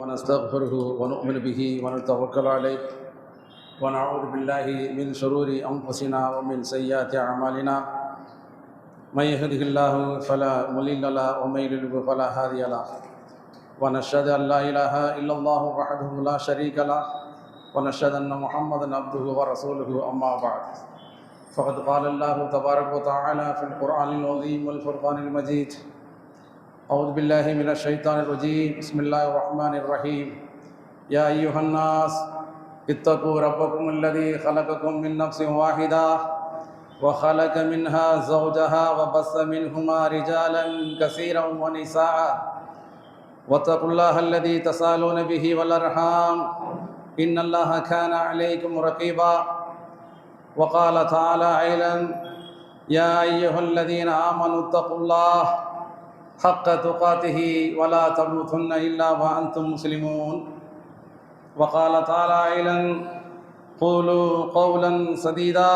ونستغفره ونؤمن به ونتوكل عليه ونعوذ بالله من شرور أنفسنا ومن سيئات أعمالنا من يهده الله فلا مضل له ومن يضلل فلا هادي له ونشهد أن لا إله إلا الله وحده لا شريك له ونشهد أن محمدا عبده ورسوله أما بعد فقد قال الله تبارك وتعالى في القرآن العظيم والفرقان المجيد أعوذ بالله من الشيطان الرجيم بسم الله الرحمن الرحيم يا أيها الناس اتقوا ربكم الذي خلقكم من نفس واحدة وخلق منها زوجها وبث منهما رجالا كثيرا ونساء واتقوا الله الذي تساءلون به والأرحام إن الله كان عليكم رقيبا وقال تعالى أيضا يا أيها الذين آمنوا اتقوا الله حق تقاته ولا تموتن إلا وأنتم مسلمون وقال تعالى أيضا قولوا قولا سديدا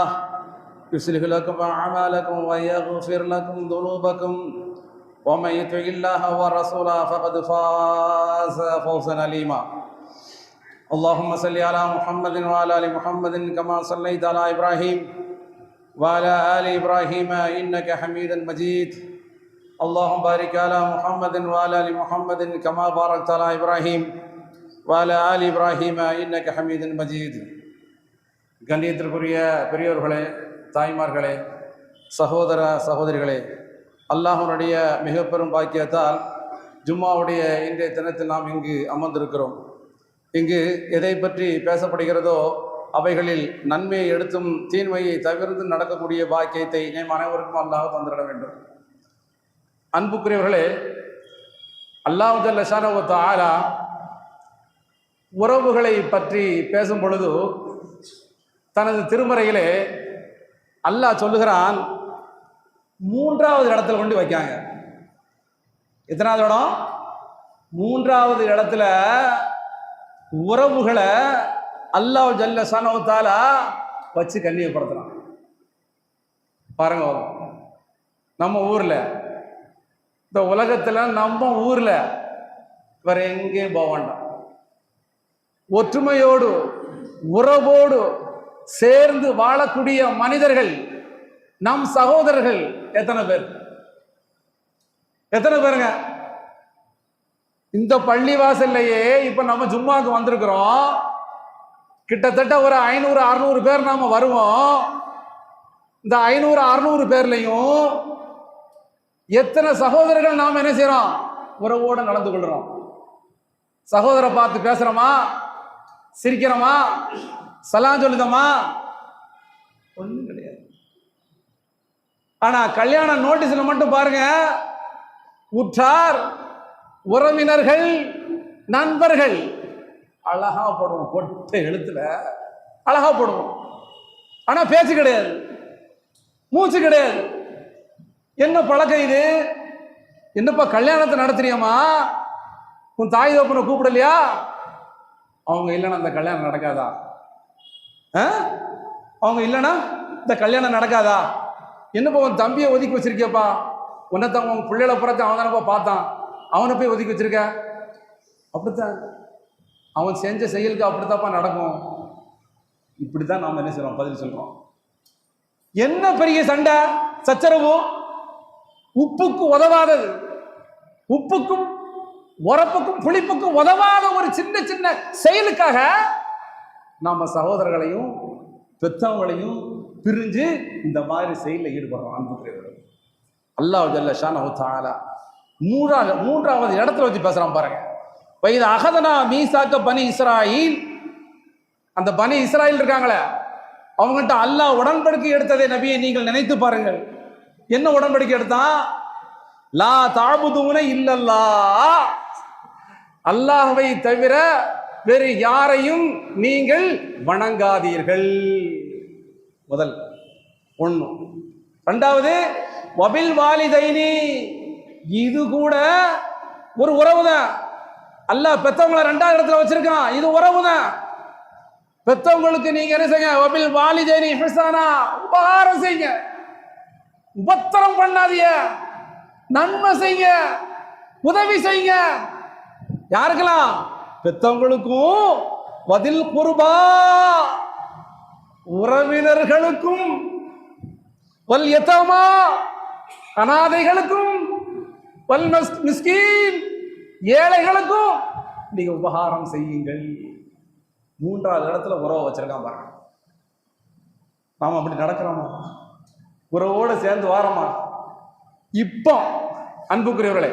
يصلح لكم أعمالكم ويغفر لكم ذنوبكم ومن يطع الله ورسوله فقد فاز فوزا عظيما اللهم صل على محمد وعلى آل محمد كما صليت على إبراهيم وعلى آل إبراهيم إنك حميد مجيد اللهم بارك على محمد وعلى آل محمد كما باركت على إبراهيم وعلى آل إبراهيم إنك حميد مجيد கண்ணியத்திற்குரிய பெரியோர்களே, தாய்மார்களே, சகோதர சகோதரிகளே, அல்லாஹ்வுடைய மிக பெரும் பாக்கியத்தால் ஜும்மாவுடைய இன்றைய தினத்தில் நாம் இங்கு அமர்ந்திருக்கிறோம். இங்கு எதை பற்றி பேசப்படுகிறதோ அவைகளில் நன்மையை எடுத்தும் தீன்மையை தவிர்த்து நடக்கக்கூடிய பாக்கியத்தை நம் அனைவருக்கும் அல்லாஹ் தந்திட வேண்டும். அன்புக்குரியவர்களே, அல்லாஹ் ஜல்ல ஷானஹு வ தஆலா உறவுகளை பற்றி பேசும் பொழுது தனது திருமறையிலே அல்லாஹ் சொல்லுகிறான், மூன்றாவது இடத்துல கொண்டு வைக்காங்க. எத்தனாவது இடம்? மூன்றாவது இடத்துல உறவுகளை அல்லாஹ் ஜல்ல ஷானஹு வ தஆலா வச்சு கண்ணியப்படுத்துறான். பாருங்க, நம்ம ஊரில், இந்த உலகத்தில் நம்ம ஊரில் வேற எங்கேயும் போக வேண்டாம், ஒற்றுமையோடு உறவோடு சேர்ந்து வாழக்கூடிய மனிதர்கள் நம் சகோதரர்கள் எத்தனை பேர்? எத்தனை பேருங்க? இந்த பள்ளிவாசல்லையே இப்ப நம்ம ஜும்மாக்கு வந்திருக்கிறோம். கிட்டத்தட்ட ஒரு 500-600 பேர் நாம வருவோம். இந்த 500-600 பேர்லையும் எத்தனை சகோதரர்கள் நாம் என்ன செய்யறோம்? உறவோடு நடந்து கொள்றோம். சகோதர பார்த்து பேசுறோமா? சிரிக்கிறோமா? சலாம் சொல்லுதமா? ஒண்ணும் கிடையாது. ஆனா கல்யாண நோட்டீஸ்ல மட்டும் பாருங்க, உற்றார் உறவினர்கள் நண்பர்கள் அழகா போடுவோம், கொட்டை எழுத்துல அழகா போடுவோம். ஆனா பேச்சு கிடையாது, மூச்சு கிடையாது. என்ன பழக்கம் இது? என்னப்பா கல்யாணத்தை நடத்துறியம்மா, உன் தாய் தகப்பனை கூப்பிடலையா? அவங்க இல்லைன்னா இந்த கல்யாணம் நடக்காதா? அவங்க இல்லைன்னா இந்த கல்யாணம் நடக்காதா? என்னப்பா உன் தம்பியை ஒதுக்கி வச்சிருக்கியப்பா, உன்னதான் உன் பிள்ளைகளை புறத்தை அவன் தானப்பா பார்த்தான், அவனை போய் ஒதுக்கி வச்சிருக்க. அப்படித்தான் அவன் செஞ்ச செயலுக்கு அப்படித்தாப்பா நடக்கும். இப்படித்தான் நாம் என்ன செய்றோம்? பதில் சொல்றோம். என்ன பெரிய சண்டை சச்சரவு? உப்புக்கு உதவாதது, உப்புக்கும் உரப்புக்கும் புளிப்புக்கும் உதவாத ஒரு சின்ன சின்ன செயலுக்காக நாம சகோதரர்களையும் பெத்தவங்களையும் பிரிஞ்சு இந்த மாதிரி செயலில் ஈடுபடுறோம். அன்புக்குரியவர்கள், அல்லாஹ் ஜல்ல ஷானஹு தஆலா மூன்றாவது இடத்துல வச்சு பேசுறான் பாருங்க. வைத அகதனா மீசாக்க பனி இஸ்ராயில், அந்த பனி இஸ்ராயில் இருக்காங்களே, அவங்ககிட்ட அல்லாஹ் உடன்படிக்கை எடுத்ததை நபியை நீங்கள் நினைத்து பாருங்கள். என்ன உடன்படிக்கை எடுத்தான்? லா தஅபுதுன இல்லல்லாஹ், அல்லாஹ்வை தவிர வேறு யாரையும் நீங்கள் வணங்காதீர்கள். முதல் ஒண்ணு. இரண்டாவது, வபில் வாலிதைனி, இது கூட ஒரு உறவு தான். அல்லாஹ் பெத்தவங்களை 2வது இடத்துல வச்சிருக்கான், இது உறவு தான். பெத்தவங்களுக்கு நீங்க என்ன செய்யுங்க? வபில் வாலிதைனி இஹ்சானா, உபகாரம் செய்யுங்க, உபத்திரம் பண்ணாதீங்க, நன்மை செய்யுங்க, உதவி செய்யுங்க. யாருக்கெல்லாம்? பெத்தவங்களுக்கும், வதில் குர்பா உறவினர்களுக்கும், வல் யதாமா அனாதைகளுக்கும், வல் மிஸ்கீன் ஏழைகளுக்கும் நீங்க உபகாரம் செய்யுங்கள். மூன்றாவது இடத்துல உறவை வச்சிருக்கான் பாருங்க. நாம அப்படி நடக்கிறோமா? உறவோடு சேர்ந்து வாரமா? இப்போ அன்புக்குரியவர்களே,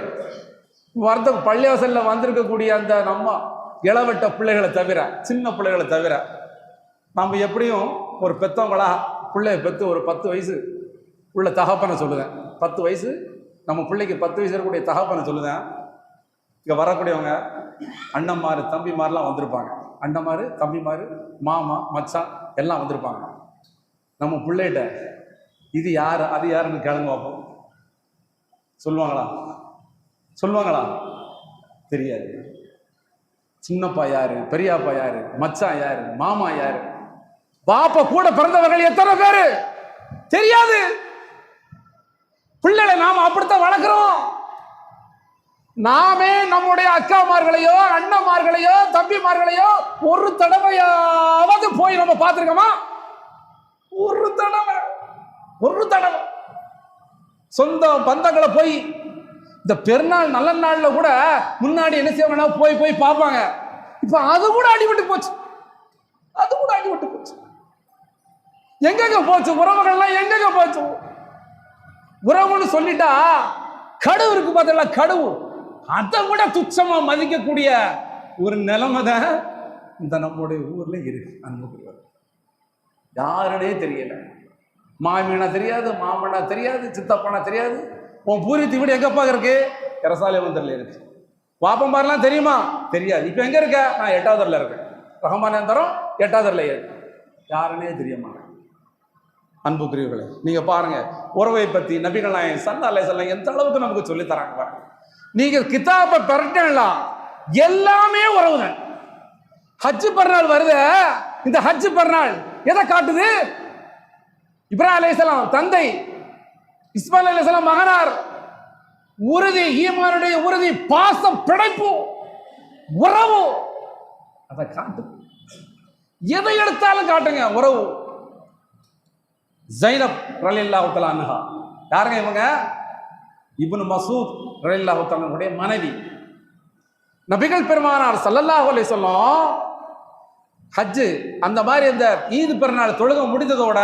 பள்ளிவாசல்ல வந்திருக்கக்கூடிய அந்த நம்ம இளவட்ட பிள்ளைகளை தவிர, சின்ன பிள்ளைகளை தவிர, நம்ம எப்படியும் ஒரு பெத்தவங்களா பிள்ளைய பெற்று ஒரு 10 வயசு உள்ள தகப்பனை சொல்லுவேன். 10 வயசு நம்ம பிள்ளைக்கு 10 வயசு இருக்கக்கூடிய தகப்பனை சொல்லுவேன். இங்கே வரக்கூடியவங்க அண்ணன்மாரு தம்பிமாரெலாம் வந்திருப்பாங்க. அண்ணன்மாரு தம்பிமாரு மாமா மச்சான் எல்லாம் வந்திருப்பாங்க. நம்ம பிள்ளைகிட்ட இது யார் அது யாருன்னு கேளுங்க பார்ப்போம். சொல்லுவாங்களா? தெரியாது. சின்னப்பா யாரு, பெரியப்பா யாரு, மச்சான் யாரு, மாமா யாரு, பாப்பா கூட பிறந்தவர்கள் எத்தனை பேரு தெரியாது. பிள்ளைகளை நாம அப்படித்தான் வளர்க்கிறோம். நாமே நம்முடைய அக்காமார்களையோ அண்ணன்மார்களையோ தம்பிமார்களையோ ஒரு தடவையாவது போய் நம்ம பார்த்திருக்கோமா? ஒரு தடவை சொந்த பந்தங்களை போய் இந்த பெருநாள் நல்ல நாள்ல கூட முன்னாடி என்ன செய்வாங்க, போய் பார்ப்பாங்க. இப்ப அது கூட அடிபட்டு போச்சு. எங்கெங்க போச்சு உறவுகள்லாம்? எங்கெங்க போச்சு? உறவுன்னு சொல்லிட்டா கடுவு இருக்கு பார்த்தீங்களா? கடுவு அதை விட துச்சமா மதிக்கக்கூடிய ஒரு நிலைமை தான் இந்த நம்முடைய ஊர்ல இருக்கு. அன்புக்குரியவர் யாருனே தெரியல. மாமியனா தெரியாது, மாமனா தெரியாது, சித்தப்பனா தெரியாது. உன் பூரித்தி வீடு எங்கப்பா இருக்கு? இரசாலேமந்தர்ல இருக்கு. வாப்பம்பாரெல்லாம் தெரியுமா? தெரியாது. இப்ப எங்க இருக்க? நான் 8ஆவதுல இருக்கேன். ரஹமானந்தரம் 8ஆவதுல இருக்கு. யாருன்னே தெரிய மாட்டேன். அன்புக்குரியவர்களே, நீங்க பாருங்க, உறவை பத்தி நபிகள் நாயகம் ஸல்லல்லாஹு அலைஹி வஸல்லம் எந்த அளவுக்கு நமக்கு சொல்லி தராங்க பாருங்க. நீங்க கிதாபை பரட்டலாம், எல்லாமே உறவு தான். ஹஜ் பெருநாள் வருது. இந்த ஹஜ் பெருநாள் எதை காட்டுது? இப்ராஹிம் அலைஹிஸ்ஸலாம் தந்தை, இஸ்மாயில் அலைஹிஸ்ஸலாம் மகனார், உறுதி, ஈமானுடைய உறுதி, பாசம், பிணைப்பு, உறவு, அதை காட்டு. எதை எடுத்தாலும் காட்டுங்க உறவு. ஜைனப் ரலியல்லாஹு தஆலா அன்ஹா யாருங்க? இவங்க இப்னு மஸ்ஊத் ரலியல்லாஹு தஆலாவுடைய மனைவி. நபிகள் பெருமானார் ஸல்லல்லாஹு அலைஹி வஸல்லம் ஹஜ் அந்த மாதிரி அந்த ஈத் பெருநாள் தொழுகை முடிந்ததோட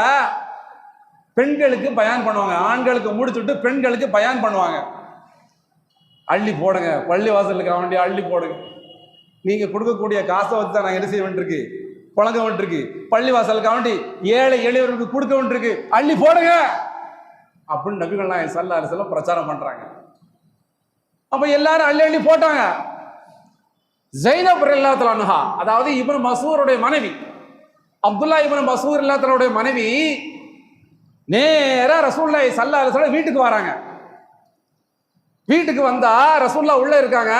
பெண்களுக்கு பயான் பண்ணுவாங்க. ஆண்களுக்கு முடிச்சுட்டு பெண்களுக்கு பயான் பண்ணுவாங்க. அள்ளி போடுங்க, பள்ளி வாசலுக்கு வேண்டிய அள்ளி போடுங்க. நீங்க கொடுக்கக்கூடிய காசை வச்சு தான் நாங்கள் என்ன செய்ய வேண்டியிருக்கு, புழங்க வேண்டியிருக்கு. பள்ளி வாசலுக்கு வேண்டி ஏழை எளியவருக்கு கொடுக்க வேண்டியிருக்கு. அள்ளி போடுங்க அப்படின்னு நபிகள் நாயகம் ஸல்லல்லாஹு அலைஹி வஸல்லம் பிரச்சாரம் பண்றாங்க. அப்ப எல்லாரும் அள்ளி அள்ளி போட்டாங்க. ஜைனப் ரலியல்லாஹு தஆலா அன்ஹா, அதாவது இப்னு மஸ்ஊருடைய மனைவி, அப்துல்லா இப்னு மஸ்ஊத் ரலியல்லாஹு தஆலாவுடைய மனைவி, நேரா ரசூலுல்லாஹி ஸல்லல்லாஹு அலைஹி வஸல்லம் வீட்டுக்கு வராங்க. வீட்டுக்கு வந்தா ரசூலுல்லாஹ் உள்ள இருக்காங்க.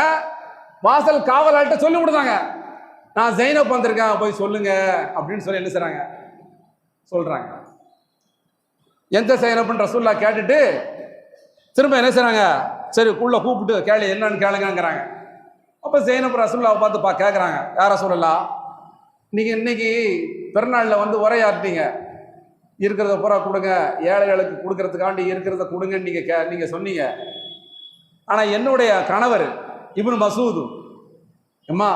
வாசல் காவலாள்கிட்ட சொல்லி விடுதாங்க, நான் ஜைனப் வந்திருக்கேன், போய் சொல்லுங்க அப்படின்னு சொல்லி என்ன செய்றாங்க, சொல்றாங்க. எந்த ஜைனப்னு ரசூலுல்லாஹ் கேட்டுட்டு திரும்ப என்ன செய்றாங்க, சரி உள்ள கூப்பிட்டு கேளு, என்னன்னு கேளுங்கிறாங்க. அப்ப ஜைனப் ரசூலுல்லாஹ் பார்த்து கேட்கறாங்க, யார் ரசூலுல்லாஹ், நீங்க இன்னைக்கு பெருநாள்ல வந்து உரையாற்றிட்டீங்க, இருக்கிறத பூரா கொடுங்க, ஏழைகளுக்கு கொடுக்கறதுக்காண்டி இருக்கிறத கொடுங்கன்னு நீங்க சொன்னீங்க. ஆனா என்னுடைய கணவர் இப்னு மஸ்ஊத், அம்மா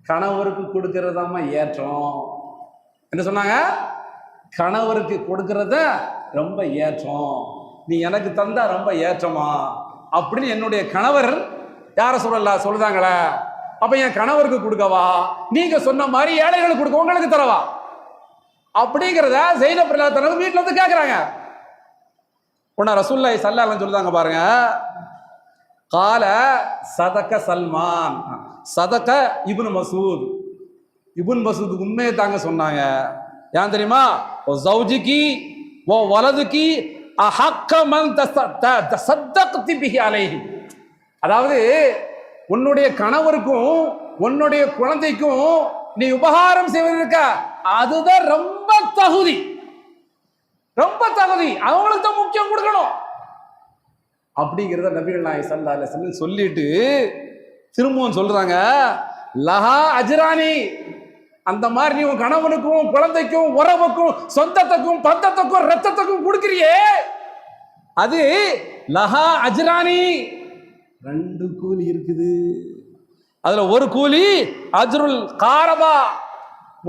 கணவருக்கு கொடுக்கறதாம்மா ஏற்றம். என்ன சொன்னாங்க? கணவருக்கு கொடுக்கறத ரொம்ப ஏற்றம், நீ எனக்கு தந்தா ரொம்ப ஏற்றமா அப்படின்னு என்னுடைய கணவர் யார சொல்லுதாங்களே. அப்ப என் கணவருக்கு கொடுக்கவா, நீங்க சொன்ன மாதிரி ஏழைகளுக்கு கொடுக்க உங்களுக்கு தரவா அப்படிங்கிறத ஜைனப் ரலியல்லாஹு தஆலா வீட்டுல வந்து கேட்கறாங்க. உடனே ரசூலுல்லாஹி ஸல்லல்லாஹு அலைஹி சொல்லுதாங்க பாருங்க, கால சதக சல்மான் சதக இப்னு மஸ்ஊத். இப்னு மஸ்ஊத் உண்மையை தாங்க சொன்னாங்க. ஏன் தெரியுமா? ஓ ஜௌஜிகி ஓ வலதுகி அஹக்க மன் தஸத்தக்தி பிஹி அலைஹி. அதாவது உன்னுடைய கணவருக்கும் உன்னுடைய குழந்தைக்கும் நீ உபகாரம் செய்வதற்க அதுதான் ரொம்ப தகுதி, ரொம்ப தகுதி, அவங்களுக்கு தான் முக்கியம் கொடுக்கணும் அப்படிங்கிறத நபிகள் நாயகம் ஸல்லல்லாஹு அலைஹி வஸல்லம் சொல்லிட்டு திரும்பவும் சொல்றாங்க, லஹா அஜ்ரானி, அந்த மாதிரி நீ உன் கணவனுக்கும் குழந்தைக்கும் உறவுக்கும் சொந்தத்துக்கும் பந்தத்துக்கும் ரத்தத்துக்கும் கொடுக்கிறியே, அது லஹா அஜ்ரானி, 2 கூலி இருக்குது. அதுல ஒரு கூலி அஜ்ருல் காரபா,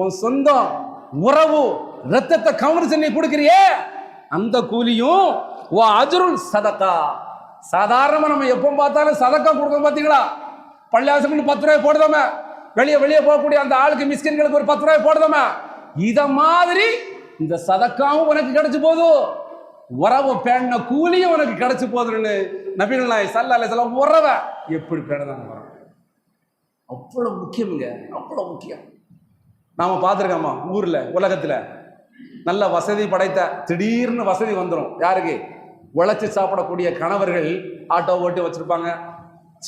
உன் சொந்தம் உறவு ரத்தத்தை கவனிச்சு நீ கொடுக்கிறியே அந்த கூலியும், அஜ்ருல் சதகா, சாதாரணமா நம்ம எப்போ பார்த்தாலும் சதக்கா கொடுக்கணும் பார்த்தீங்களா, பள்ளியாசத்துக்கு 10 ரூபாய் போடுதோமே, வெளியே போகக்கூடிய அந்த ஆளுக்கு மிஸ்கின்களுக்கு ஒரு 10 ரூபாய் போடுதோமே, இத மாதிரி இந்த சதக்காவும் உனக்கு கிடைச்சு போதும், உறவை பேண கூலியும் உனக்கு கிடைச்சு போதுன்னு நபிகள் நாயகம் ஸல்லல்லாஹு அலைஹி வஸல்லம் உறவை எப்படி பேணுதாங்க, அவ்வளவு முக்கியமுங்க, அவ்வளவு முக்கியம். நாம பார்த்துருக்கோமா ஊர்ல உலகத்துல நல்ல வசதி படைத்த திடீர்னு வசதி வந்துடும் யாருக்கு, உழைச்சி சாப்பிடக்கூடிய கணவர்கள் ஆட்டோ ஓட்டி வச்சிருப்பாங்க,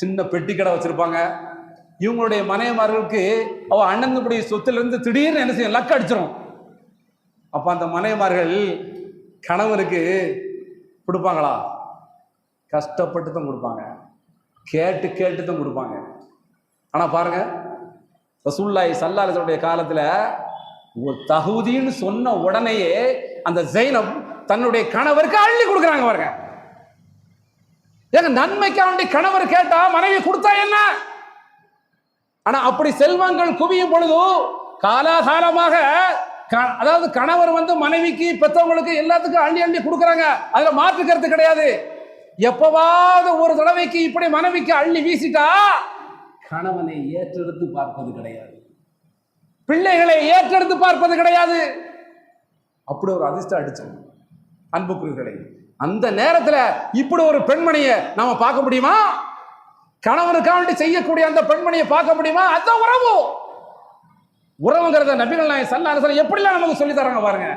சின்ன பெட்டி கடை வச்சிருப்பாங்க. இவங்களுடைய மனைவிமார்களுக்கு அவ அண்ணனுடைய சொத்துல இருந்து திடீர்னு என்ன செய்யும், லக்கு அடிச்சிடும். அப்ப அந்த மனைவிமார்கள் கணவனுக்கு கொடுப்பாங்களா, கஷ்டப்பட்டு தான் கொடுப்பாங்க, கேட்டு தான் கொடுப்பாங்க. ஆனா பாருங்க ரசூலுல்லாஹி ஸல்லல்லாஹு அலைஹி வஸல்லம் காலத்துல ஒரு தகுதின்னு சொன்ன உடனேயே அந்த ஜைனப் தன்னுடைய கணவருக்கு அள்ளி கொடுக்குறாங்க பாருங்க. ஏங்க நன்மைக்கு அவனுடைய கணவர் கேட்டா மனைவி கொடுத்தா என்ன, ஆனா அப்படி செல்வங்கள் குவியும் பொழுது காலாகாலமாக அதாவது கணவர் மனைவிக்கு பெற்றவங்களுக்கு எல்லாத்துக்கும் அள்ளி கொடுக்குறாங்க, அதுல மாற்று கருத்து கிடையாது. எப்பவாவது ஒரு தடவைக்கு இப்படி மனைவிக்கு அள்ளி வீசிட்டா கணவனை ஏற்றெடுத்து பார்ப்பது கிடையாது, பிள்ளைகளை ஏற்றெடுத்து பார்ப்பது கிடையாது. அப்படி ஒரு அதிர்ஷ்டம் அடிச்சோம் அன்புக்குரியவர்களே. அந்த நேரத்துல இப்படி ஒரு பெண்மணியை நாம பார்க்க முடியுமா, கணவனுக்காண்டி செய்யக்கூடிய அந்த பெண்மணியை பார்க்க முடியுமா? அதுதான் உறவு. உறவுங்கிறத நபிகள் நாயகம் ஸல்லல்லாஹு அலைஹி வஸல்லம் எப்படிலாம் நமக்கு சொல்லி தராங்க பாருங்க.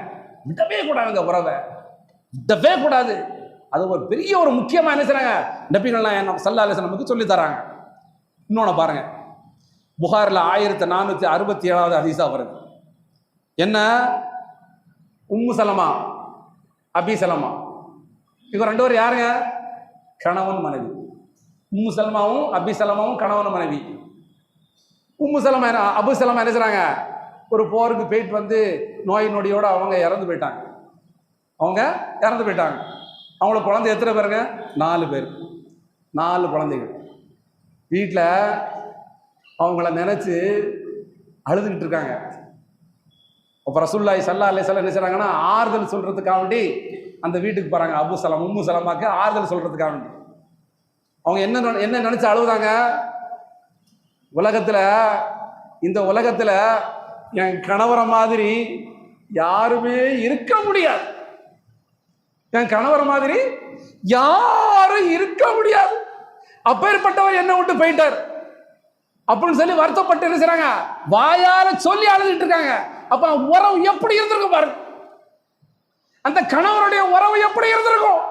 விடவே கூடாதுங்க, உறவை விடவே கூடாது. அது ஒரு பெரிய ஒரு முக்கியமா என்ன செய்றாங்க நபிகள் நாயகம் ஸல்லல்லாஹு அலைஹி வஸல்லம் நமக்கு சொல்லி தராங்க. இன்னொன்னு பாருங்க, புகாரில் 1467வது ஹதீஸா வருது. என்ன, உம்மு சலமா அபி சலமா, இவங்க 2 பேரும் யாருங்க, கணவன் மனைவி. உம்மு சலமாவும் அபி சலமாவும் கணவன் மனைவி. உம்மு சலமா அபு சலமா என்ன செய்றாங்க, ஒரு போருக்கு போயிட்டு நோய் நொடியோட அவங்க இறந்து போயிட்டாங்க. அவங்களுக்கு குழந்தை எத்தனை பேருங்க, 4 பேர், 4 குழந்தைகள். வீட்டில் அவங்கள நினைச்சு அழுதுகிட்டு இருக்காங்க. அப்போ ரசூலுல்லாஹி ஸல்லல்லாஹு அலைஹி வஸல்லம் என்ன செய்றாங்கன்னா, ஆறுதல் சொல்றதுக்காக வேண்டி அந்த வீட்டுக்கு போறாங்க. அபு சலம் உம்மு சலமாக்கு ஆறுதல் சொல்றதுக்காக வேண்டி அவங்க என்ன நினைச்சு அழுகுறாங்க, இந்த உலகத்துல என் கணவரை மாதிரி யாருமே இருக்க முடியாது, என் கணவரை மாதிரி யாரும் இருக்க முடியாது, அப்பேற்பட்டவர் என்ன விட்டு போயிட்டார் அப்படின்னு சொல்லி வருத்தப்பட்டு என்ன செய்றாங்க, வாயால சொல்லி அழுதுட்டு இருக்காங்க. அப்ப உறவு எப்படி இருந்திருக்கும் பாருங்க, அந்த கணவருடைய உறவு எப்படி இருந்திருக்கும்.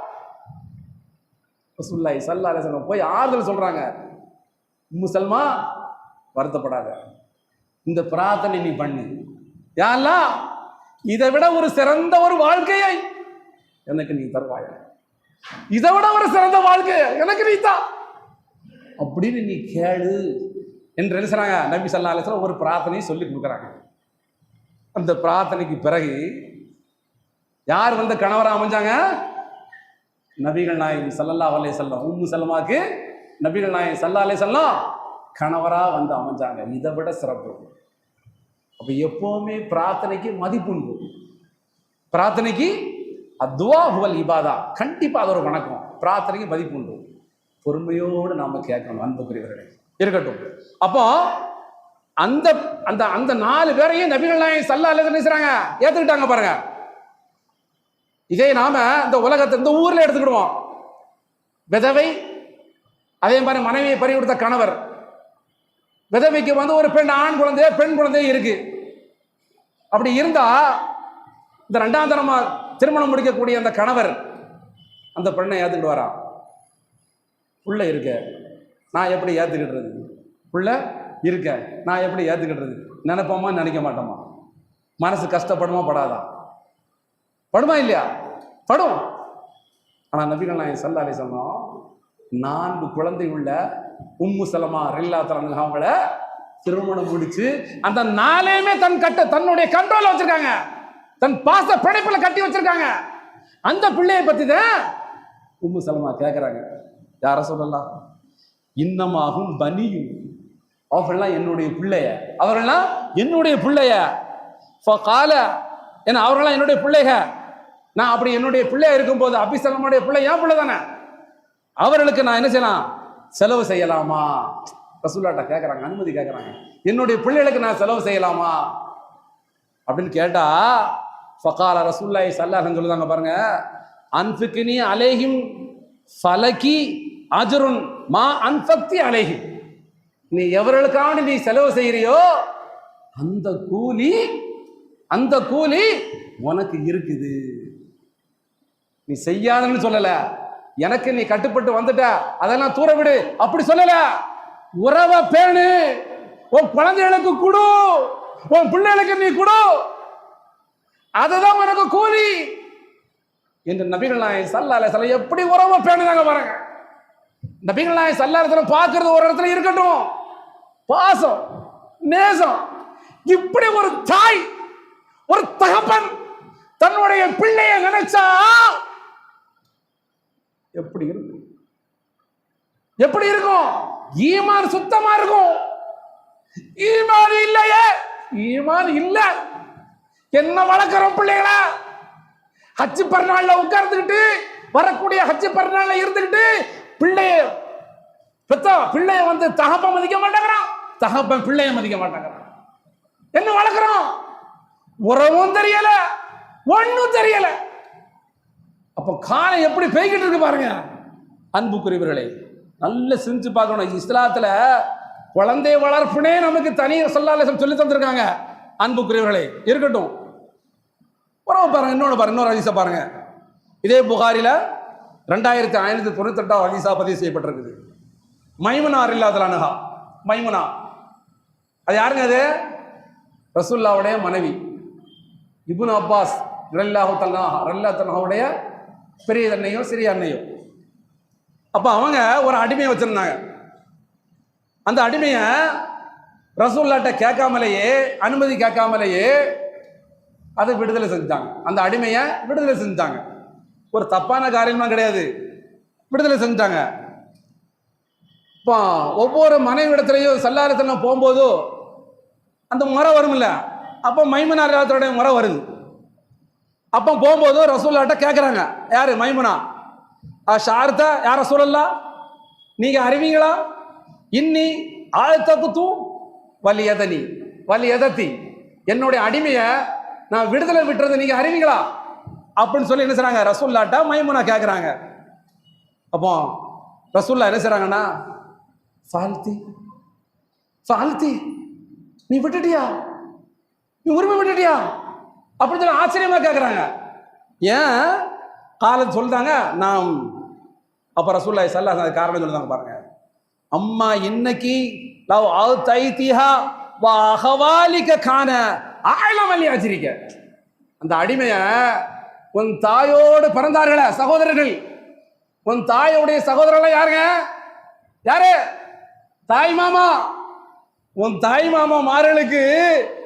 ரசூலுல்லாஹி ஸல்லல்லாஹு அலைஹி வஸல்லம் போய் ஆறுதல் சொல்றாங்க, உம்மு சல்மா வருத்தப்படாத, இந்த பிரார்த்தனை நீ பண்ணு, யா அல்லாஹ் இதை விட ஒரு சிறந்த ஒரு வாழ்க்கையை எனக்கு நீ தருவாய், இதை விட ஒரு சிறந்த வாழ்க்கையை எனக்கு நீ தா அப்படின்னு நீ கேளு என்று என்ன செய்றாங்க, நபி ஸல்லல்லாஹு அலைஹி வஸல்லம் ஒரு பிரார்த்தனையை சொல்லி கொடுக்குறாங்க. அந்த பிரார்த்தனைக்கு பிறகு யார் கணவரா அமைஞ்சாங்க, நபிகள் நாயகம் ஸல்லல்லாஹு அலைஹி வஸல்லம். உம்மு சலமாக்கு நபிகள் நாயகம் ஸல்லல்லாஹு அலைஹி வஸல்லம் கணவரா அமைஞ்சாங்க. இதை விட சிறப்பு. அப்ப எப்பவுமே பிரார்த்தனைக்கு மதிப்புண்டு, பிரார்த்தனைக்கு அத்வா ஹுவல் இபாதா, கண்டிப்பா அது ஒரு வணக்கம். பிரார்த்தனைக்கு மதிப்புண்டு, பொறுமையோடு நாம கேட்கணும் அன்புக்குரியவர்களே. இருக்கட்டும். அப்போ அந்த அந்த அந்த 4 பேரையும் நபிகள் நாயகம் ஸல்லல்லாஹு அலைஹி வஸல்லம் செய்றாங்க, ஏத்துக்கிட்டாங்க பாருங்க. இதே நாம இந்த உலகத்தை இந்த ஊர்ல எடுத்துக்கிடுவோம். விதவை, அதே மாதிரி மனைவியை பறி கொடுத்த கணவர், விதவைக்கு ஒரு பெண் ஆண் குழந்தைய பெண் குழந்தைய இருக்கு. அப்படி இருந்தா இந்த 2ஆம் தரமா திருமணம் முடிக்கக்கூடிய அந்த கணவர் அந்த பெண்ணை ஏத்துக்கிடுவாரா? புள்ள இருக்க நான் எப்படி ஏத்துக்கிடுறது, புள்ள இருக்க நான் எப்படி ஏத்துக்கிடுறது நினைப்போமா நினைக்க மாட்டோமா? மனசு கஷ்டப்படுமா படாதா? படுமா இல்லையா? படும். ஆனா நபிகள் நாயகம் ஸல்லல்லாஹு அலைஹி வஸல்லம் 4 குழந்தை உள்ள உம்மு சலமா ரலியல்லாஹு தஆலா அவங்கள திருமணம் முடிச்சு அந்த நாளையுமே தன்னுடைய கண்ட்ரோல் வச்சிருக்காங்க, தன் பாச பிணைப்புல கட்டி வச்சிருக்காங்க. அந்த பிள்ளையை பத்தி தான் உம்மு சலமா கேட்கிறாங்க, யார சொல்லலாம், இன்னமாகும் பனியும், அவர்கள்லாம் என்னுடைய பிள்ளைய, அவர்கள்லாம் என்னுடைய பிள்ளைய, ஏன்னா அவர்கள்லாம் என்னுடைய பிள்ளைக. நான் அப்படி என்னுடைய பிள்ளையா இருக்கும்போது அபிசலமுடைய பிள்ளை என் பிள்ளை தானே, அவர்களுக்கு நான் என்ன செய்யலாம், செலவு செய்யலாமா? ரசூலுல்லாஹ்ட்ட கேட்கறாங்க, அனுமதி கேட்கறாங்க, என்னுடைய பிள்ளைகளுக்கு நான் செலவு செய்யலாமா அப்படின்னு கேட்டா, ஃபகால ரசூலுல்லாஹி ஸல்லல்லாஹு அலைஹி சொல்லுதாங்க பாருங்க, அன்ஃபிக்னி அலைஹிம் ஃபலகி அஜ்ருன் மா அன்ஃபக்தி அலைஹிம், நீ எவர்களுக்காக நீ செலவு செய்யறியோ அந்த கூலி உனக்கு இருக்குது. நீ செய்யாதன்னு சொல்லல, எனக்கு நீ கட்டுப்பட்டு வந்துட்ட அதெல்லாம் தூர விடு அப்படி சொல்லல. உறவை பேணு, உன் குழந்தைகளுக்கு கொடு, உன் பிள்ளைகளுக்கு நீ கொடு, அதுதான் உனக்கு கூலி என்று நபிகள் நாயகம் ஸல்லல்லாஹு அலைஹி வஸல்லம் எப்படி உறவை பேணுதாங்க பாருங்க. நபிகள் நாயகம் ஸல்லல்லாஹு அலைஹி வஸல்லம் பார்க்கிறது ஒரு இடத்துல இருக்கட்டும், பாசம் நேசம், இப்படி ஒரு தாய் ஒரு தகப்பன் தன்னுடைய பிள்ளையை நினைச்சா எப்படி இருக்கும், எப்படி இருக்கும்? ஈமான் சுத்தமா இருக்கும். ஈமான் இல்லையே, ஈமான் இல்ல, என்ன வளர்க்கிறோம் பிள்ளைகளா? ஹஜ் பெருநாள்ல உட்கார்ந்துக்கிட்டு வரக்கூடிய ஹஜ் பெருநாள்ல இருந்துக்கிட்டு பிள்ளைய வந்து தகப்பன் மதிக்க மாட்டேங்கிறான், தகப்பன் பிள்ளைய மதிக்க மாட்டேங்கிறான். என்ன வளர்க்கிறோம்? உறவும் தெரியல, ஒன்னும் தெரியல. அப்ப காலம் எப்படி பெய்கிட்டு இருக்கு பாருங்க. அன்புக்குரியவர்களே, நல்ல சிந்திச்சு பார்க்கணும். இஸ்லாத்துல குழந்தை வளர்ப்புனே நமக்கு தனி ஸல்லல்லாஹு அலைஹி வஸல்லம் சொல்லி தந்திருக்காங்க. அன்புக்குரியவர்களே இருக்கட்டும், உறவு பாருங்க. இன்னொரு ஹதீஸை பாருங்க, இதே புகாரில 2598 ஹதீஸா பதிவு செய்யப்பட்டிருக்குது. மைமுனா ரலியல்லாஹு அன்ஹா, மைமுனா அது யாருங்க? அது ரசூலுல்லாஹ்வுடைய மனைவி, இப்னு அப்பாஸ் ரலியல்லாஹு தஆலாவுடைய பெரிய அண்ணையோ சிறிய அண்ணையோ. அப்ப அவங்க ஒரு அடிமையை வச்சிருந்தாங்க. அந்த அடிமைய ரசூலுல்லாஹ்ட்ட கேட்காமலேயே, அனுமதி கேட்காமலேயே அதை விடுதலை செஞ்சாங்க. அந்த அடிமையை விடுதலை செஞ்சாங்க. ஒரு தப்பான காரியமா கிடையாது, விடுதலை செஞ்சாங்க. இப்போ ஒவ்வொரு மனைவி இடத்துலையும் ஸல்லல்லாஹு அலைஹி வஸல்லம் போகும்போது அந்த முறை வரும் இல்ல, அப்போ மைமுனா ரலியல்லாஹு முறை வருது. அப்போ போகும்போது ரசூலுல்லாஹ்ட்ட கேட்குறாங்க, யாரு? மைமுனா. ஷார்த்த யார் ரசூலல்லாஹ், நீங்க அறிவீங்களா? இன்னி ஆழ்த்தகுத்து வலியதத்தி, என்னுடைய அடிமையை நான் விடுதலை விட்டுறது நீங்க அறிவீங்களா அப்படின்னு சொல்லி என்ன செய்றாங்க? ரசூலுல்லாஹ்ட்ட மைமுனா கேட்குறாங்க. அப்போ ரசூலுல்லாஹ் என்ன செய்றாங்கன்னா, ஃபால்தி நீ விட்டுட்டியா, நீ உரிமை விட்டுட்டியா அப்படின்னு சொல்லி ஆச்சரியமா கேட்குறாங்க. ஏன் காலத்து சொல்லிட்டாங்க நாம். அப்ப ரசூலுல்லாஹி ஸல்லல்லாஹு அலைஹி வஸல்லம் காரணம் சொல்லிட்டாங்க பாருங்க, அம்மா இன்னைக்கு லவ் ஆதைதிஹா வ அஹவாலிக கான அஅலம் அலி அஜ்ரிக, அந்த அடிமைய உன் தாயோடு பிறந்தார்களே சகோதரர்கள், உன் தாயோடைய சகோதரர்கள் யாருங்க? யாரு? தாய் மாமா. உன் தாய் மாமா மார்களுக்கு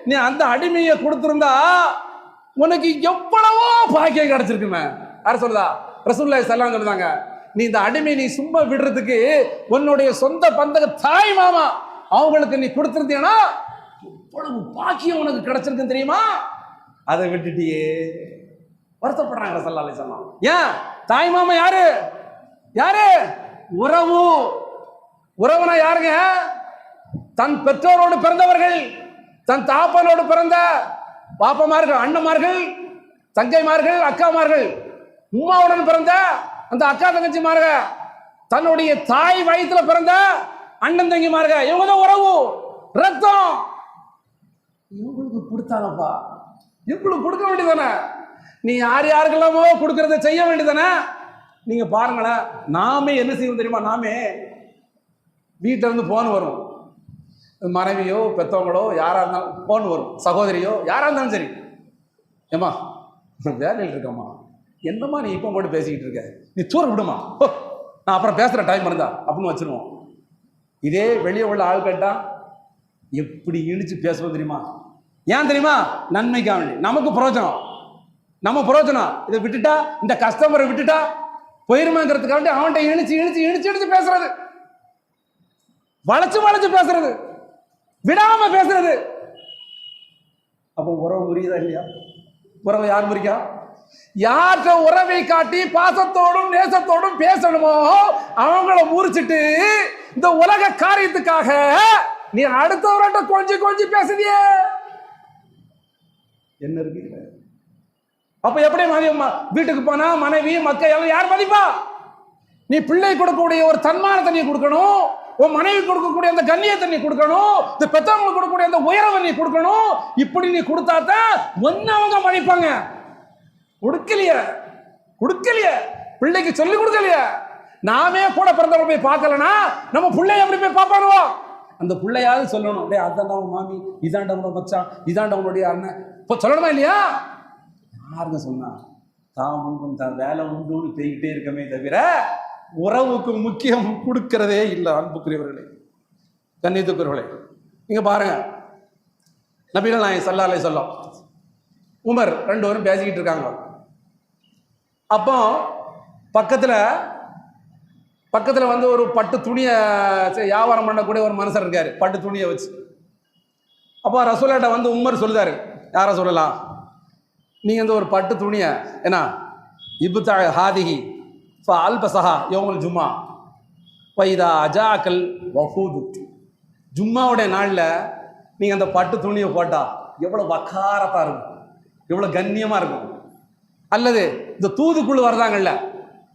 நீ அந்த அடிமையை கொடுத்திருந்தா உனக்கு எவ்வளவோ பாக்கியம் கிடைச்சிருக்குமே. யார் சொல்லுதா? ரசூலுல்லாஹி ஸல்லல்லாஹு அலைஹி வஸல்லம் சொல்றாங்க, நீ இந்த அடிமை நீ சும்மா விடுறதுக்கு உன்னுடைய சொந்த பந்தக தாய் மாமா அவங்களுக்கு நீ கொடுத்திருந்தீங்கன்னா எவ்வளவு பாக்கியம் உனக்கு கிடைச்சிருக்குன்னு தெரியுமா? அதை விட்டுட்டியே. வருத்தப்படுறாங்க ஸல்லல்லாஹு அலைஹி வஸல்லம். ஏன்? தாய் மாமா யாரு? யாரு? உறவு. உறவுனா யாருங்க? தன் பெற்றோரோடு பிறந்தவர்கள், தன் தாப்பனோடு பிறந்த பாப்பமார்கள், அண்ணமார்கள், தங்கைமார்கள், அக்காமார்கள், உம்மாவுடன் பிறந்த அந்த அக்கா தங்கச்சிமார்க, தன்னுடைய தாய் வயிற்றுல பிறந்த அண்ணன் தங்கிமார்க, இவங்க தான் உறவு, ரத்தம். இவங்களுக்கு கொடுத்தாங்கப்பா, இவங்களுக்கு கொடுக்க வேண்டியதானே? நீ யார் யாருக்கெல்லாமோ கொடுக்கறத செய்ய வேண்டியதானே? நீங்க பாருங்களேன், நாமே என்ன செய்வோம் தெரியுமா? நாமே வீட்டில இருந்து போன் வரும், மனைவியோ பெற்றவங்களோ யாரா இருந்தாலும் போன் வரும், சகோதரியோ யாரா இருந்தாலும் சரி, ஏமா வேலையில் இருக்கம்மா, என்னம்மா நீ இப்போ போட்டு பேசிக்கிட்டு இருக்க, நீ தூர விடுமா, நான் அப்புறம் பேசுகிற டைம் இருந்தா அப்படின்னு வச்சிருவோம். இதே வெளியே உள்ள ஆள் கேட்டா, எப்படி இழிச்சு பேசுவோம் தெரியுமா? ஏன் தெரியுமா? நன்மைக்காக வேண்டி, நமக்கு பிரயோஜனம், நம்ம பிரயோஜனம். இதை விட்டுட்டா, இந்த கஸ்டமரை விட்டுட்டா போயிருமாங்கிறதுக்காக வேண்டி அவன்கிட்ட இழிச்சு இழிச்சு இழிச்சு இழிச்சு பேசுறது, வளைச்சு வளைச்சு பேசுறது, விடாம பேசுறது. அப்போ உறவு முறியதா இல்லையா? உறவை யார் முறிக்கா? யார்கிட்ட உறவை காட்டி பாசத்தோடும் நேசத்தோடும் பேசணுமோ அவங்கள முறிச்சிட்டு இந்த உலக காரியத்துக்காக நீ அடுத்தவர்கிட்ட கொஞ்சம் கொஞ்சம் பேசுதியே, என்ன இருக்கு? அப்ப எப்படி வீட்டுக்கு போனா மனைவி மக்கள் யார் மதிப்பா? நீ பிள்ளை கொடுக்கக்கூடிய ஒரு தன்மானத்தை நீ கொடுக்கணும், உன் மனைவி கொடுக்கக்கூடிய அந்த கண்ணியத்தை நீ கொடுக்கணும், இந்த பெற்றவங்களுக்கு கொடுக்கக்கூடிய அந்த உயரவை நீ கொடுக்கணும். இப்படி நீ கொடுத்தாதான் ஒன்னு அவங்க மதிப்பாங்க. கொடுக்கலையே, பிள்ளைக்கு சொல்லி கொடுக்கலையே. நாமே கூட பிறந்தவங்க போய் பார்க்கலனா நம்ம பிள்ளைய எப்படி போய் பார்ப்பானுவோம்? அந்த பிள்ளையாவது சொல்லணும், டே அதாண்டா உன் மாமி, இதாண்ட உன்னோட மச்சான், இதாண்ட உன்னுடைய அண்ணன், இப்போ சொல்லணுமா இல்லையா? யாருங்க சொன்னா? தான் வேலை உண்டுன்னு போய்கிட்டே இருக்கமே தவிர உறவுக்கு முக்கியம் கொடுக்கிறதே இல்லை. அன்புக்குரியவர்களே, கண்ணியத்துக்குரியவர்களே, நீங்க பாருங்க, நபிகள் நாயகம் ஸல்லல்லாஹு அலைஹி வஸல்லம் உமர் ரெண்டு பேரும் பேசிக்கிட்டு இருக்காங்க. அப்போ பக்கத்துல வந்து ஒரு பட்டு துணியை வியாபாரம் பண்ணக்கூடிய ஒரு மனுஷர் இருக்காரு, பட்டு துணியை வச்சு. அப்போ ரசூலுல்லாஹ்ட்ட வந்து உமர் சொல்லுதாரு, யார சொல்லலாம், நீங்க இந்த ஒரு பட்டு துணியை என்ன இப்தா ஹாதிஹி ஃபஅல்பஸஹா யௌமுல் ஜும்ஆ ஃபைதா அஜாக்கல் வஃபூது. ஜும்மாவுடைய நாளில் நீங்கள் அந்த பட்டு துணியை போட்டால் எவ்வளோ வக்காரத்தாக இருக்கும், எவ்வளோ கண்ணியமாக இருக்கும். அல்லது இந்த தூதுக்குழு வர்றாங்கல்ல,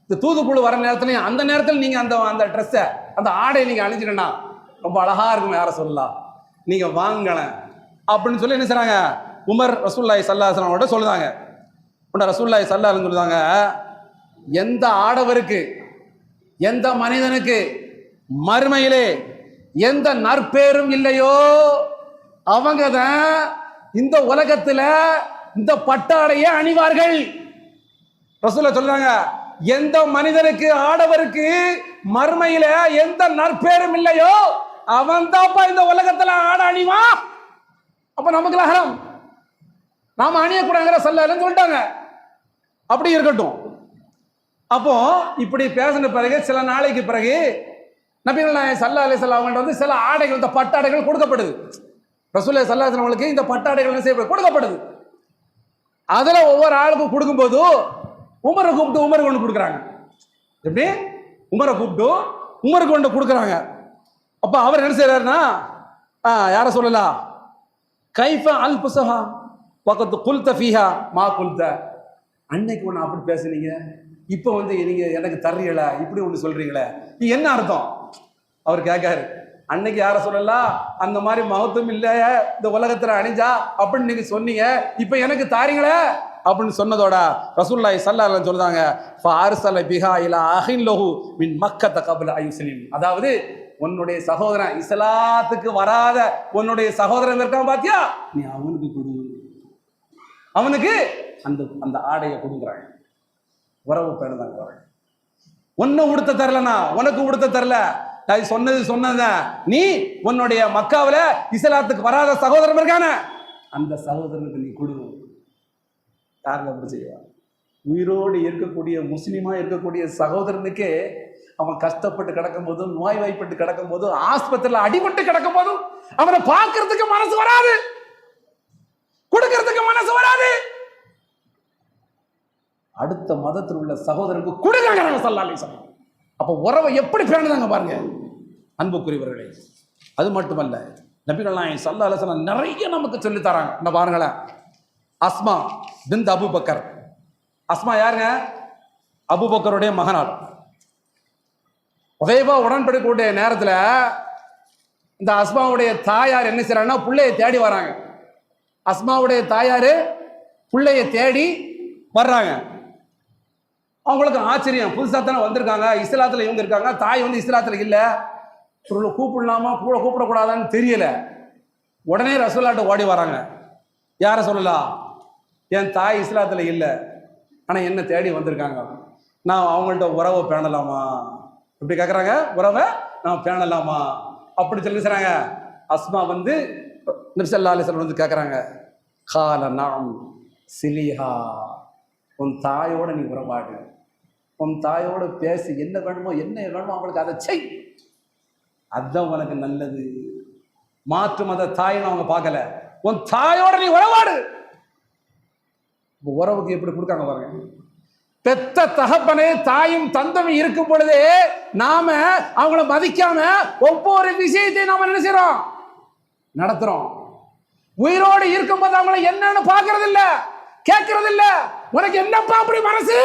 இந்த தூதுக்குழு வர நேரத்துலையும் அந்த நேரத்தில் நீங்கள் அந்த ட்ரெஸ்ஸை அந்த ஆடையை நீங்கள் அணிஞ்சிட்டா ரொம்ப அழகாக இருக்கும், யாரை சொல்லலாம், நீங்கள் வாங்கலாம் அப்படின்னு சொல்லி என்ன செய்கிறாங்க, உமர் ரசூலுல்லாஹி ஸல்லல்லாஹு அலைஹி வஸல்லம் சொல்லுதாங்க. ரசூலுல்லாஹி ஸல்லல்லாஹு அலைஹி வஸல்லம் சொல்லுதாங்க, எந்த ஆடவருக்கு எந்த மனிதனுக்கு மறுமையிலே எந்த நற்பேரும் இல்லையோ அவங்க தான் இந்த உலகத்துல இந்த பட்டாடையை அணிவார்கள். ரசூலுல்லாஹ் சொல்றாங்க, எந்த மனிதனுக்கு ஆடவருக்கு மறுமையில எந்த நற்பேரும் இல்லையோ அவன் தான்ப்பா இந்த உலகத்துல ஆடை அணிவா. அப்ப நமக்கு ஹராம், நாம அணியக்கூடாதுங்கிற ஸல்லல்லாஹு சொல்லிட்டாங்க. அப்படி இருக்கட்டும். அப்போ இப்படி பேசின பிறகு சில நாளைக்கு பிறகு நபிகள் நாயகம் ஸல்லல்லாஹு அலைஹி வஸல்லம் அவங்கள்ட்ட வந்து சில ஆடைகள், இந்த பட்டாடைகள் கொடுக்கப்படுது. ரசூலுல்லாஹி ஸல்லல்லாஹு அலைஹி வஸல்லம் இந்த பட்டாடைகள் செய்யப்படுது, கொடுக்கப்படுது. அதுல ஒவ்வொரு ஆளுக்கும் கொடுக்கும்போது உமரை கூப்பிட்டு உமருக்கு ஒன்று கொடுக்குறாங்க. எப்படி? உமரை கூப்பிட்டு உமருக்கு ஒன்று கொடுக்குறாங்க. அப்ப அவர் என்ன செய்யறாருன்னா, யார சொல்லலாம், கைஃப அல் புசஹா வகத் குல்த ஃபீஹா மா குல்த. அன்னைக்கு ஒன்று அப்படி பேசுனீங்க, இப்போ வந்து நீங்க எனக்கு தர்றீங்களா, இப்படி ஒன்று சொல்றீங்களே, இது என்ன அர்த்தம்? அவர் கேட்காரு, அன்னைக்கு யார சொல்லலாம், அந்த மாதிரி மகத்துவம் இல்லை இந்த உலகத்துல அணிஞ்சா அப்படின்னு நீங்க சொன்னீங்க, இப்போ எனக்கு தாரீங்களே அப்படின்னு சொன்னதோட ரசூலுல்லாஹி ஸல்லல்லாஹு அலைஹி வஸல்லம் சொல்றாங்க, ஃபஅர்ஸல பிஹா இலா அஹின் லஹு மின் மக்கத கப்ல அய்யுஸ்லிம். அதாவது உன்னுடைய சகோதரன், இஸ்லாத்துக்கு வராத உன்னுடைய சகோதரன் இருக்கான் பாத்தியா, நீ அவனுக்கு கொடு, அவனுக்கு அந்த ஆடையை கொடுக்குறாங்க. உறவு பேணுதாங்க. ஒன்னு உடுத்த தரலனா உனக்கு உடுத்த தரல, சொன்னது நீ உன்னுடைய மக்காவில இஸ்லாத்துக்கு வராத சகோதரன் இருக்கான அந்த சகோதரனுக்கு நீ கொடு. யாருங்க அப்படி செய்வா? உயிரோடு இருக்கக்கூடிய முஸ்லிமா இருக்கக்கூடிய சகோதரனுக்கு அவன் கஷ்டப்பட்டு கிடக்கும் போதும், நோய்வாய்ப்பட்டு கிடக்கும் போதும், ஆஸ்பத்திரியில் அடிபட்டு கிடக்கும் போதும் அவனை பார்க்கறதுக்கு மனசு வராது, கொடுக்கறதுக்கு மனசு வராது. அடுத்த மதத்தில் உள்ள சகோதரனுக்கு கொடுங்க. அப்ப உறவை எப்படி பேணுதாங்க பாருங்க அன்புக்குரியவர்களே. அது மட்டுமல்ல, நபிகள் நாயகம் ஸல்லல்லாஹு அலைஹி வஸல்லம் நிறைய நமக்கு சொல்லி தராங்க. என்ன பாருங்களேன், அஸ்மா பின்த் அபூபக்கர். அஸ்மா யாருங்க? அபூபக்கருடைய மகனார். உதைபா உடன்படிக்கூடிய நேரத்தில் இந்த அஸ்மாவுடைய தாயார் என்ன செய்யறாங்கன்னா, பிள்ளையை தேடி வராங்க. அஸ்மாவுடைய தாயாரு பிள்ளையை தேடி வர்றாங்க. அவங்களுக்கு ஆச்சரியம், புதுசாக தானே வந்திருக்காங்க, இஸ்லாத்தில் இவங்க இருக்காங்க, தாய் வந்து இஸ்லாத்தில் இல்லை, கூப்பிடலாமா கூப்பிடக்கூடாதான்னு தெரியல. உடனே ரசூலுல்லாஹ்ட்ட ஓடி வராங்க. யாரை சொல்லலாம், என் தாய் இஸ்லாத்தில் இல்லை, ஆனால் என்ன தேடி வந்திருக்காங்க, நான் அவங்கள்ட்ட உறவை பேணலாமா? இப்படி கேட்குறாங்க, உறவை நான் பேணலாமா அப்படி சொல்லி சொல்றாங்க. அஸ்மா வந்து நபி ஸல்லல்லாஹு அலைஹி வஸல்லம் வந்து கேட்குறாங்க, கால நாம் சிலிஹா, உன் தாயோட நீ உறவாடு, உன் தாயோட பேசி என்ன வேணுமோ அவங்களுக்கு அதை செய், அதுதான் உனக்கு நல்லது. மாற்று மத தாயின்னு அவங்க பார்க்கல, உன் தாயோட நீ உறவாடு. உறவுக்கு எப்படி கொடுக்காங்க பாருங்க. பெத்த தகப்பனே தாயும் தந்தமும் இருக்கும் பொழுதே நாம அவங்கள மதிக்காம ஒவ்வொரு விஷயத்தையும் நாம என்ன செய்றோம், நடத்துறோம். உயிரோடு இருக்கும்போது அவங்கள என்னன்னு பாக்குறது இல்ல, கேட்கறது இல்ல. உனக்கு என்னப்பா அப்படி மனசு?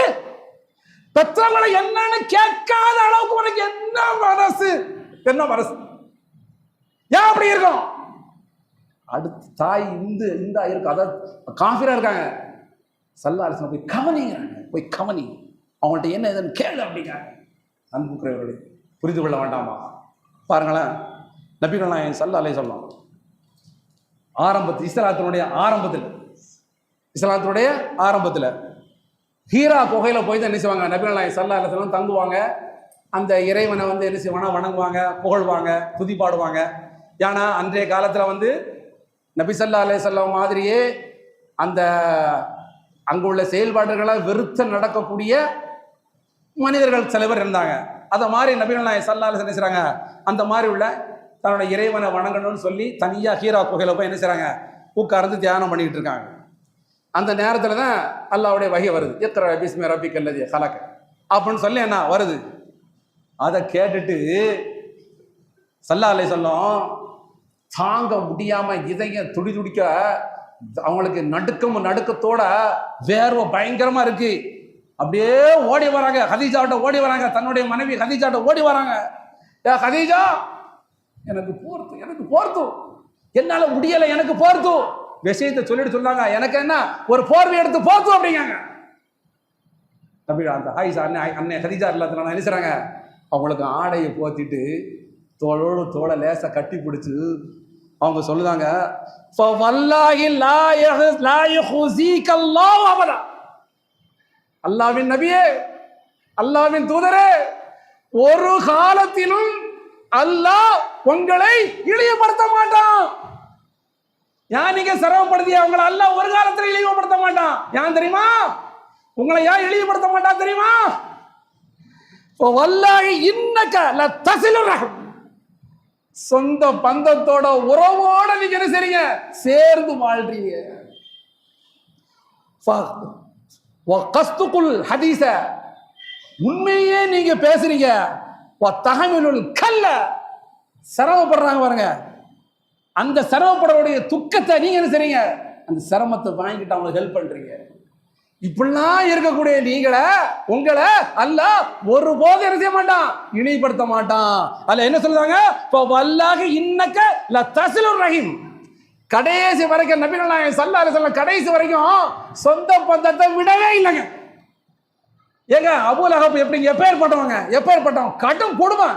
பெற்றவங்களை என்னன்னு கேட்காத அளவுக்கு உனக்கு என்ன மனசு, என்ன மனசு, ஏன் அப்படி இருக்கும்? அடுத்து தாய் இந்த இருக்கும், அதாவது காஃபிரா இருக்காங்க, ஸல்லல்லாஹு அலைஹி வஸல்லம் போய் கவனிங்கிறாங்க, போய் கவனி, அவங்கள்ட்ட என்ன ஏதுன்னு கேளு அப்படிங்கிறாங்க. அன்புக்குரியவர்களே, புரிந்து கொள்ள வேண்டாமா? பாருங்களேன், நபிகள் நாயகம் ஸல்லல்லாஹு அலைஹி வஸல்லம் இஸ்லாத்தினுடைய ஆரம்பத்தில் ஹீரா குகையில போய் தான் என்ன செய்வாங்க, நபிகள் நாயகம் ஸல்லல்லாஹு அலைஹி வஸல்லம் தங்குவாங்க. அந்த இறைவனை வந்து என்ன செய்வாங்க, வணங்குவாங்க, புகழ்வாங்க, துதி பாடுவாங்க. ஏன்னா அன்றைய காலத்தில் வந்து நபி ஸல்லல்லாஹு அலைஹி வஸல்லம் மாதிரியே அந்த அங்குள்ள செயல்பாடுகளை வெறுத்து நடக்கக்கூடிய மனிதர்கள் சில பேர் இருந்தாங்க. அதை மாதிரி நபிகள் நாயகம் ஸல்லல்லாஹு அலைஹி வஸல்லம் செய்றாங்க, அந்த மாதிரி உள்ள தன்னோட இறைவனை வணங்கணும்னு சொல்லி தனியாக ஹீரா குகையில போய் என்ன செய்றாங்க, உட்கார்ந்து தியானம் பண்ணிக்கிட்டு இருக்காங்க. அந்த நேரத்தில் தான் அல்லாஹ்வுடைய வஹி வருது, இக்ரா பிஸ்மி ரப்பிக்கல் லதீ ஹலக் அப்படின்னு சொல்லி என்ன வருது. அதை கேட்டுட்டு ஸல்லல்லாஹு அலைஹி வஸல்லம் தாங்க முடியாம இதயம் துடிக்க, அவங்களுக்கு நடுக்கத்தோட வேர்வை பயங்கரமா இருக்கு. அப்படியே ஓடி வராங்க, ஹதீஜாட்ட ஓடி வராங்க, தன்னுடைய மனைவி ஹதீஜாட்ட ஓடி வராங்க. ஏ ஹதீஜா, எனக்கு போர்த்து, என்னால முடியல, எனக்கு போர்த்து. விஷயத்தை சொல்லிட்டு சொன்னாங்க, எனக்கு என்ன ஒரு போர்வை எடுத்து போர்த்து அப்படிங்காங்க. தம்பி அந்த ஹாயிஷா அண்ணன் ஹதீஜா இல்லாதனால என்ன செய்றாங்க, அவங்களுக்கு ஆடையை போத்திட்டு தோளோடு தோளை லேசா கட்டி பிடிச்சு அவங்க சொல்லுதாங்க, அல்லாஹ்வின் நபியே, அல்லாஹ்வின் தூதரே, ஒரு காலத்திலும் அல்லாஹ் உங்களை இழிவுபடுத்த மாட்டான். ஏன் நீங்க சிரமப்படுத்திய அவங்களை அல்லாஹ் ஒரு காலத்துல இழிவுபடுத்த மாட்டான். ஏன் தெரியுமா? உங்களை ஏன் இழிவுபடுத்த மாட்டான் தெரியுமா? வல்லாஹி இன்னக லதஸிலுர் ரஹம், சொந்த பந்தத்தோட உறவோட நீங்க என்ன செய்றீங்க, சேர்ந்து வாழ்றீங்க. வகஸ்துகுல் ஹதீஸ, உண்மையே நீங்க பேசுறீங்க. வதஹமிலுல் கல்ல, சிரமப்படுறாங்க பாருங்க, அந்த சிரமப்படுறவருடைய துக்கத்தை நீங்க என்ன செய்றீங்க, அந்த சிரமத்தை வாங்கிட்டு அவங்களுக்கு ஹெல்ப் பண்றீங்க. இப்படிலாம் இருக்கக்கூடிய நீங்களை உங்களை அல்லாஹ் ஒரு போதும் என்ன செய்ய மாட்டான், இழிவுபடுத்த மாட்டான். அல்ல என்ன சொல்றாங்க, வல்லாஹி இன்னக லதஸிலுர் ரஹீம். கடைசி வரைக்கும் நபிகள் நாயகம் ஸல்லல்லாஹு அலைஹி வஸல்லம் கடைசி வரைக்கும் சொந்த பந்தத்தை விடவே இல்லைங்க. ஏங்க அபூ லஹப் எப்பேற்பட்டவன், கடும் கொடுமை.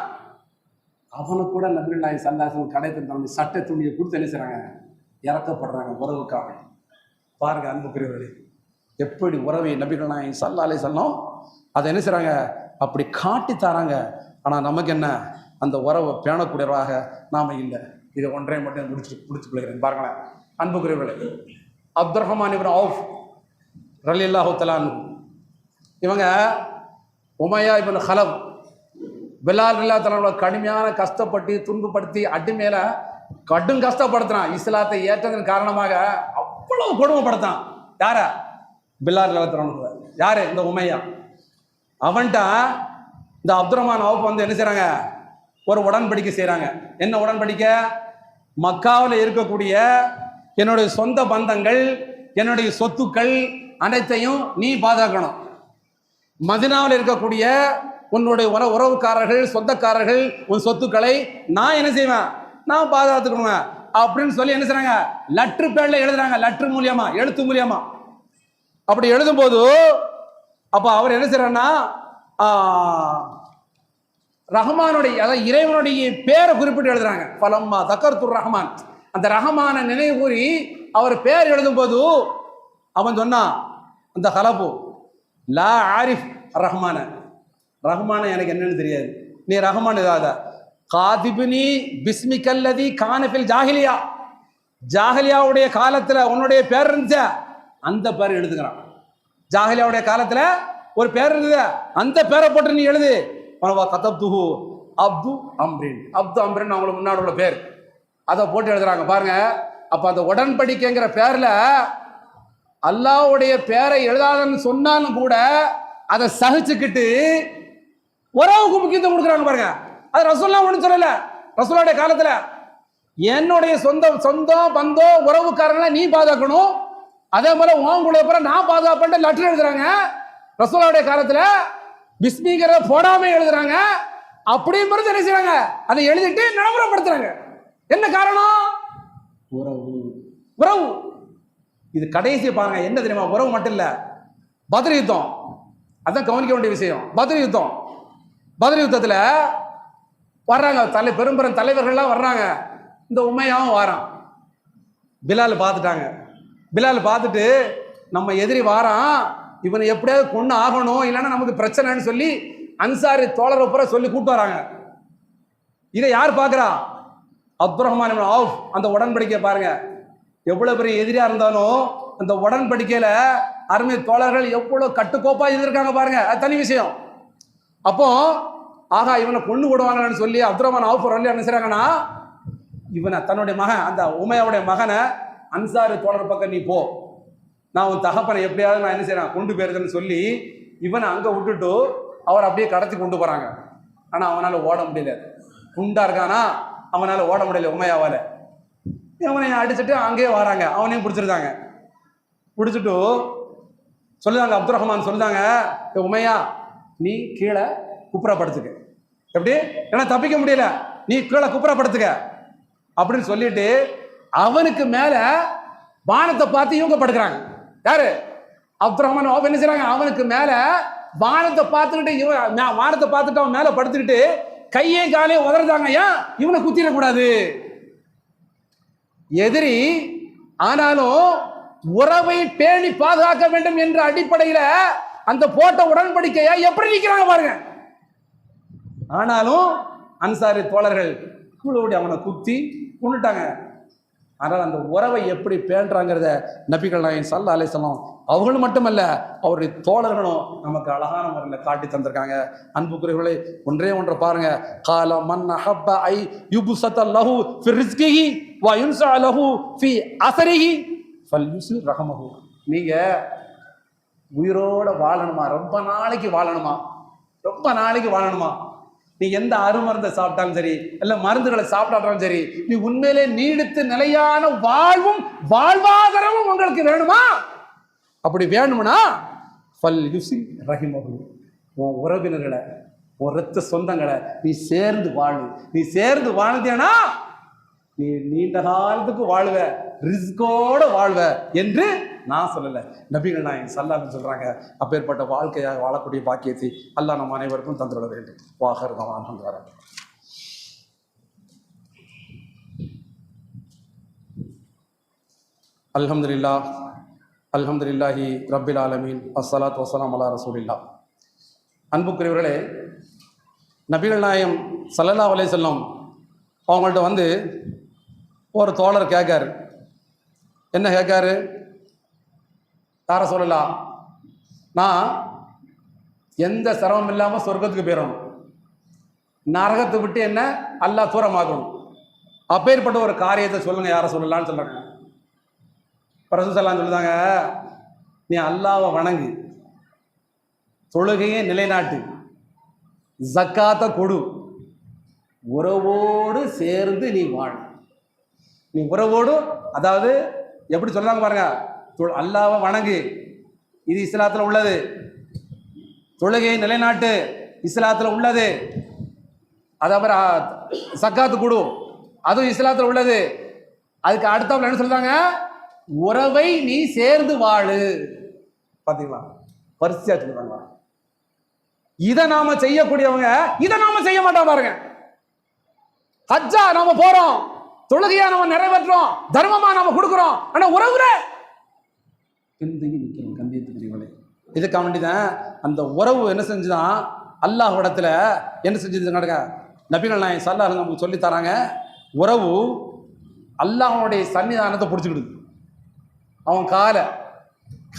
அவனு கூட நபிகள் நாயகம் ஸல்லல்லாஹு அலைஹி வஸல்லம் கடைசி சட்டை துணியை கொடுத்து என்ன செய்றாங்க, இறக்கப்படுறாங்க உறவுக்காக. பாருங்க அன்புக்குரியவர்களே, எப்படி உறவை நபிகள் நாயகம் ஸல்லல்லாஹு அலைஹி வஸல்லம் அதை என்ன செய்றாங்க, அப்படி காட்டி தராங்க. ஆனால் நமக்கு என்ன, அந்த உறவை பேணக்கூடியவராக நாம இல்லை. இதை ஒன்றையை மட்டும் முடிச்சு பிள்ளைகிறேன். பாருங்களேன் அன்புக்குரியவர்களே, அப்துர் ரஹ்மான் இப்னு அவுஃப் ரலியல்லாஹு தஆலா அன்ஹு, இவங்க உமையா இப்னு ஹலப் பிலால் ரலியல்லாஹு தஆலா கடுமையான கஷ்டப்பட்டு துன்பப்படுத்தி அடிமையில கடும் கஷ்டப்படுத்துறான். இஸ்லாத்தை ஏற்றதன் காரணமாக அவ்வளவு கொடுமைப்படுத்தான். யார? பிலால் ரலியல்லாஹு தஆலா. யாரு? இந்த உமையா. அவன்கிட்ட இந்த அப்துர் ரஹ்மான் அவுஃப் வந்து என்ன செய்றாங்க, ஒரு உடன்படிக்கை செய்கிறாங்க. என்ன உடன்படிக்கை? மக்காவில் இருக்கக்கூடிய என்னுடைய சொந்த பந்தங்கள், என்னுடைய சொத்துக்கள் அனைத்தையும் நீ பாதுகாக்கணும். மதீனாவில் இருக்கக்கூடிய உன்னுடைய உறவுக்காரர்கள், சொந்தக்காரர்கள், உன் சொத்துக்களை நான் என்ன செய்வேன், நான் பாதுகாத்துக்கணும் அப்படின்னு சொல்லி என்ன செய்றாங்க, லெட்டர் பேர்ல எழுதுறாங்க. லெட்டர் மூலியமா, எழுத்து மூலியமா. அப்படி எழுதும்போது அப்ப அவர் என்ன செய்றாருன்னா, ரஹ்மானுடைய, அதாவது இறைவனுடைய பேரை குறிப்பிட்டு எழுதுறாங்க. ஃபலம்மா தக்கர்துர் ரஹ்மான், அந்த ரஹ்மான நினைவு கூறி அவர் பேர் எழுதும்போது அவன் சொன்னான், அந்த ஹலபு லா ஆரிஃப் ரஹ்மான, ரஹ்மான எனக்கு என்னன்னு தெரியாது, நீ ரஹ்மான் ஏதாவது காதிபினி பிஸ்மிகல்லதி கானஃபில் ஜாஹிலியா, ஜாஹிலியாவுடைய காலத்துல உன்னுடைய பேர் இருந்துச்ச அந்த பேர் எழுதுகிறான். ஜாஹிலியாவுடைய காலத்துல ஒரு பேர் இருந்தது, அந்த பேரை போட்டு நீ எழுது. கதப்துஹு அப்து அம்ரின், அப்து அம்ரின் அவங்களுக்கு முன்னாடி உள்ள பேர், அதை போட்டு எழுதுறாங்க பாருங்க. அப்ப அந்த உடன்படிக்கைங்கிற பேர்ல அல்லாஹ்வுடைய பேரை எழுதாதன்னு சொன்னாலும் கூட அதை சகிச்சுக்கிட்டு உறவுக்கு முக்கியத்துவம் கொடுக்குறாங்க பாருங்க. அது ரசூலுல்லாஹ் ஒன்றும் சொல்லல. ரசூலுடைய காலத்துல என்னுடைய சொந்தம் பந்தம் உறவுக்காரங்களை நீ பாதுகாக்கணும், அதே போல உங்களுடைய பேரை நான் பாதுகாப்பேன் லெட்டர் எழுதுறாங்க. ரசூலுடைய காலத்துல பிஸ்மிங்கிற போடாம எழுதுறாங்க. அப்படியும் பொறுத்து என்ன செய்றாங்க, அதை எழுதிட்டு நடைமுறைப்படுத்துறாங்க. என்ன காரணம்? உறவு. உறவு இது கடைசி பாருங்க. என்ன தெரியுமா, உறவு மட்டும் இல்ல, பத்ர் யுத்தம் அதான் கவனிக்க வேண்டிய விஷயம். பத்ர் யுத்தம், பத்ர் யுத்தத்துல வர்றாங்க பெரும் பெரும் தலைவர்கள்லாம் வர்றாங்க. இந்த உமையாவும் வாரான். பிலால் பார்த்துட்டாங்க. பிலால் பார்த்துட்டு நம்ம எதிரி வாரான், இவனை எப்படியாவது கொண்டு ஆகணும், இல்லைன்னா நமக்கு பிரச்சனைன்னு சொல்லி அன்சாரி தோழரை பூரா சொல்லி கூப்பிட்டு வராங்க. இதை யார் பார்க்குறா? அப்துர்ரஹ்மான் இப்னு அவுஃப். அந்த உடன்படிக்கை பாருங்க, எவ்வளவு பெரிய எதிரியா இருந்தாலும் அந்த உடன்படிக்கையில அருமை தோழர்கள் எவ்வளவு கட்டுக்கோப்பா இருந்திருக்காங்க பாருங்க, அது தனி விஷயம். அப்போ ஆகா இவனை கொண்டு விடுவாங்கன்னு சொல்லி அப்துர்ரஹ்மான் அவுஃப் என்ன செய்றாங்கன்னா, இவனை தன்னுடைய மகன் அந்த உமையாவுடைய மகனை அன்சாரி தோழர் பக்கம் நீ போ, நான் உன் தகப்பனை எப்படியாவது நான் என்ன செய்யறேன் கொண்டு போயிருதுன்னு சொல்லி இவனை அங்க விட்டுட்டு அவர் அப்படியே கடத்தி கொண்டு போறாங்க. ஆனா அவனால ஓட முடியல, குண்டா இருக்கானா, அவனால ஓட முடியல உமையாவால. அவனை அடிச்சுட்டு அங்கேயே வராங்க, அவனையும் பிடிச்சிருந்தாங்க. பிடிச்சிட்டு சொல்லுதாங்க, அப்துர்ரஹ்மான் சொல்லுதாங்க, உமையா நீ கீழே குப்புறப்படுத்துக்க. எப்படி? ஏன்னா தப்பிக்க முடியல, நீ கீழே குப்புறப்படுத்துக்க அப்படின்னு சொல்லிட்டு அவனுக்கு மேல வானத்தை பார்த்து இவங்க படுக்கிறாங்க. யாரு? அப்துர்ரஹ்மான் என்ன செய்றாங்க, அவனுக்கு மேல வானத்தை பார்த்துக்கிட்டு இவன் வானத்தை பார்த்துட்டு அவன் மேல படுத்துக்கிட்டு கையையும் காலையும் உதறாங்க. ஏன்? இவனை குத்திடக்கூடாது எதிரி. ஆனாலும் உறவை பேணி பாதுகாக்க வேண்டும் என்ற அடிப்படையில அந்த போட்ட உடன்படிக்கையை எப்படி நிற்கிறாங்க பாருங்க. ஆனாலும் அன்சாரி தோழர்கள் கூழோடி அவனை குத்தி கொண்டுட்டாங்க. ஆனால் அந்த உறவை எப்படி பேணுறாங்கிறத நபிகள் நாயகம் ஸல்லல்லாஹு அலைஹி வஸல்லம் அவர்கள் மட்டுமல்ல அவருடைய தோழர்களும் நமக்கு அழகான முறையில் காட்டி தந்திருக்காங்க. அன்புக்குரியவர்களே, ஒன்றே ஒன்றை பாருங்க. கால மன் அஹப்ப ஐ யுப்ஸத லஹு ஃபி ரிஸ்கிஹி வ யுன்ஸா லஹு ஃபி அஸரிஹி ஃபல்யுஸில் ரஹமஹு. நீங்க உயிரோட வாழணுமா, ரொம்ப நாளைக்கு வாழணுமா, ரொம்ப நாளைக்கு வாழணுமா, நீ எந்த அருமருந்தை சாப்பிட்டாலும் சரி, இல்ல மருந்துகளை சாப்பிட்டாலும் சரி, நீ உண்மையிலே நீடித்து நிலையான வாழ்வும் வாழ்வாதாரமும் உங்களுக்கு வேணுமா? அப்படி வேணும்னா ஃபல்யுஸில் ரஹிமஹு, உன் உறவினர்களை உன் ரத்த சொந்தங்களை நீ சேர்ந்து வாழு. நீ சேர்ந்து வாழ்ந்தேனா நீ நீண்ட காலத்துக்கு வாழ்வ, ரிஸ்கோட வாழ்வ என்று நான் சொல்லல, நபிகள் நாயகம் ஸல்லல்லாஹு அலைஹி சொல்றாங்க. அப்பேற்பட்ட வாழ்க்கையாக வாழக்கூடிய பாக்கியத்தை அல்லாஹ் நம் அனைவருக்கும் தந்துவிட வேண்டும். வாஹர் தவான் வர அல்ஹம்துலில்லாஹ் அல்ஹம்துலில்லாஹி ரப்பில் ஆலமீன் அஸ்ஸலாத்து வஸ்ஸலாம் அலா ரசூலில்லாஹ். அன்புக்குரியவர்களே, நபிகள் நாயகம் ஸல்லல்லாஹு அலைஹி வஸல்லம் அவங்கள்ட்ட வந்து ஒரு தோழர் கேட்காரு. என்ன கேட்காரு? யார சொல்லலாம், நான் எந்த சிரமம் இல்லாமல் சொர்க்கத்துக்கு போயிடணும், நரகத்தை விட்டு என்ன அல்லாஹ் தூரமாகணும், அப்பேற்பட்ட ஒரு காரியத்தை சொல்லுங்க யார சொல்லலான்னு சொல்றாங்க. ரசூல் ஸல்லல்லாஹு சொல்லுதாங்க, நீ அல்லாஹ்வை வணங்கு, தொழுகையை நிலைநாட்டு, ஜக்காத்தை கொடு, உறவோடு சேர்ந்து நீ வாழ. நீ உறவோடு, அதாவது எப்படி சொல்றாங்க பாருங்க, அல்லாஹ்வை வணங்கு, இது இஸ்லாத்துல உள்ளது, தொழுகையை நிலைநாட்டு, இஸ்லாத்துல உள்ளது, அதாவது சக்காத்து கொடு, அதுவும் இஸ்லாத்துல உள்ளது. அதுக்கு அடுத்தவங்க என்ன சொல்றாங்க, உறவை நீ சேர்ந்து வாழு. பாத்தீங்களா, பரிசா சொல்றாங்க. இதை நாம செய்யக்கூடியவங்க இதை நாம செய்ய மாட்டோம் பாருங்க. ஹஜ்ஜா நாம போறோம், தொழுகையா நம்ம நிறைவேற்றோம், தர்மமா நாம கொடுக்கிறோம், ஆனா உறவுல பின்தங்கி நிற்கிறோம். கண்டிப்பாக இதுக்காக வேண்டிதான் அந்த உறவு என்ன செஞ்சுதான் அல்லாஹ் இடத்துல என்ன செஞ்சது நடக்க, நபிகள் நாயகம் ஸல்லல்லாஹு அலைஹி நமக்கு சொல்லி தராங்க, உறவு அல்லாஹ்வுடைய சன்னிதானத்தை பிடிச்சிக்கிடுது. அவன்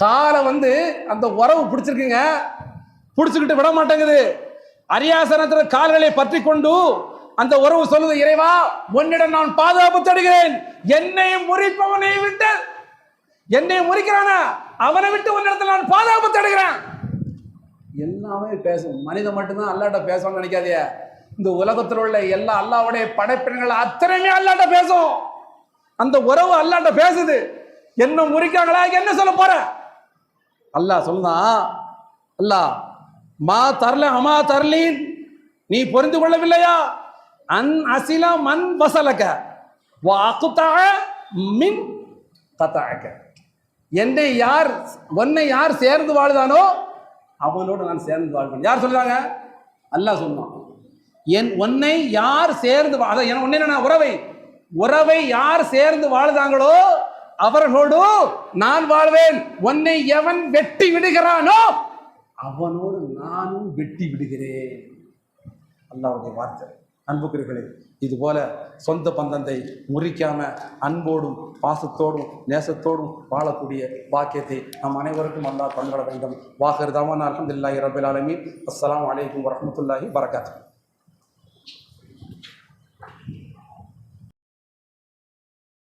காலை வந்து அந்த உறவு பிடிச்சிருக்குங்க, பிடிச்சிக்கிட்டு விட மாட்டேங்குது. அரியாசனத்தில் கால்களை பற்றி கொண்டு அந்த உறவு சொல்லுது, இறைவா உன்னிடம் நான் பாதுகாப்பு தேடுகிறேன், என்னை முறிப்பவனை விட்டு, என்னை முறிக்கிறானா அவனை விட்டு உன்னிடத்தில் நான் பாதுகாப்பு தேடுகிறேன். எல்லாமே பேசும். மனிதன் மட்டும்தான் அல்லாட்ட பேசணும்னு நினைக்காதே. இந்த உலகத்தில் உள்ள எல்லா அல்லாஹ்வுடைய படைப்பினங்கள் அத்தனையுமே அல்லாட்ட பேசும். அந்த உறவு அல்லாட்ட பேசுது. என்ன முறிக்காங்களா, என்ன சொல்ல போற? அல்லாஹ் சொல்லுதான், அல்லாஹ் மா தரல அமா தரலீன், நீ புரிந்து கொள்ளவில்லையா? அன் அசில மன் வசலக வ அக்தஅ மின் கதஅக, உன்னை யார் சேர்ந்து வாழ்தானோ அவனோடு நான் சேர்ந்து வாழ்வேன். யார் சொல்றாங்க? அல்லாஹ் சொன்னான். உன்னை யார் சேர்ந்து உறவை யார் சேர்ந்து வாழ்ந்தாங்களோ அவர்களோடு நான் வாழ்வேன். உன்னை எவன் வெட்டி விடுகிறானோ அவனோடு நானும் வெட்டி விடுகிறேன். அல்லாஹ்வுடைய வார்த்தை. அன்புக்குரியவர்களே, இது போல சொந்த பந்தத்தை முறிக்காம அன்போடும் பாசத்தோடும் நேசத்தோடும் வாழக்கூடிய பாக்கியத்தை நம் அனைவருக்கும் அல்லாஹ் தந்துவிட வேண்டும். வாஹிர் தஅவானா அல்ஹம்துலில்லாஹி ரப்பில் ஆலமீன். அஸ்ஸலாமு அலைக்கும் வரஹ்மத்துல்லாஹி வபரகாத்துஹு.